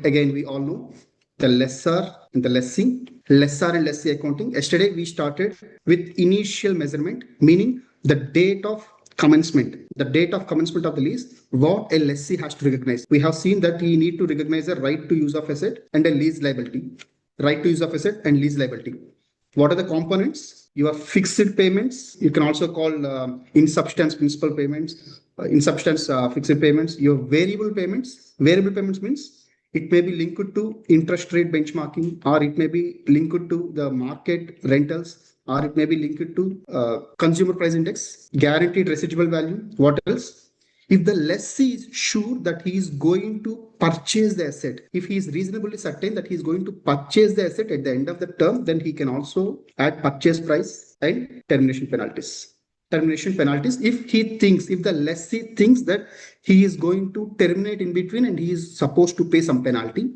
again, we all know the lessor and the lessee, lessor and lessee accounting. Yesterday, we started with initial measurement, meaning the date of commencement of the lease, what a lessee has to recognize. We have seen that he need to recognize a right to use of asset and a lease liability. Right to use of asset and lease liability. What are the components? Your fixed payments. You can also call in substance principal payments, fixed payments. Your variable payments. Variable payments means it may be linked to interest rate benchmarking, or it may be linked to the market rentals, or it may be linked to consumer price index, guaranteed residual value. What else? If the lessee is sure that he is going to purchase the asset, if he is reasonably certain that he is going to purchase the asset at the end of the term, then he can also add purchase price and termination penalties. Termination penalties if the lessee thinks that he is going to terminate in between and he is supposed to pay some penalty.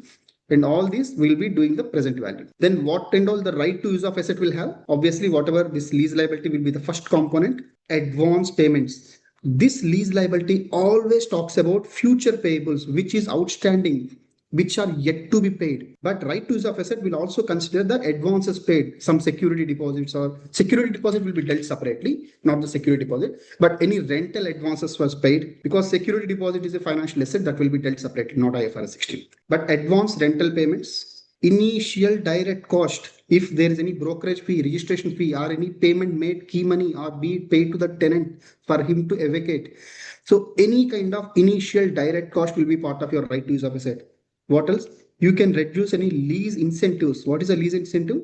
And all this will be doing the present value. Then what and all the right to use of asset will have? Obviously, whatever this lease liability will be the first component, advance payments. This lease liability always talks about future payables, which is outstanding, which are yet to be paid. But right to use of asset will also consider the advances paid, some security deposits, or security deposit will be dealt separately, not the security deposit, but any rental advances was paid, because security deposit is a financial asset that will be dealt separately, not IFRS 16. But advance rental payments, initial direct cost, if there is any brokerage fee, registration fee, or any payment made, key money, or be paid to the tenant for him to vacate. So any kind of initial direct cost will be part of your right to use of asset. What else? You can reduce any lease incentives. What is a lease incentive?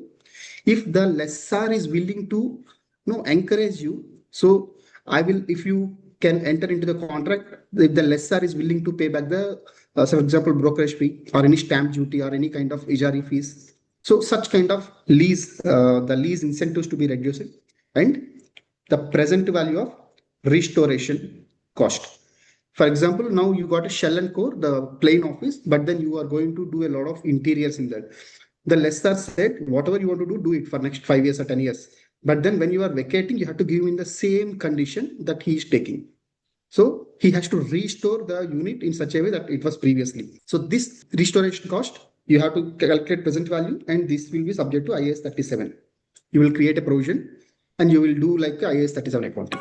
If the lessor is willing to encourage you, so if you can enter into the contract, if the lessor is willing to pay back the, for example, brokerage fee or any stamp duty or any kind of ijari fees. So such kind of lease, the lease incentives to be reduced, and the present value of restoration cost. For example, now you got a shell and core, the plain office, but then you are going to do a lot of interiors in that. The lessor said, whatever you want to do it for next 5 years or 10 years. But then when you are vacating, you have to give him in the same condition that he is taking. So he has to restore the unit in such a way that it was previously. So this restoration cost, you have to calculate present value, and this will be subject to IAS 37. You will create a provision and you will do like the IAS 37 accounting.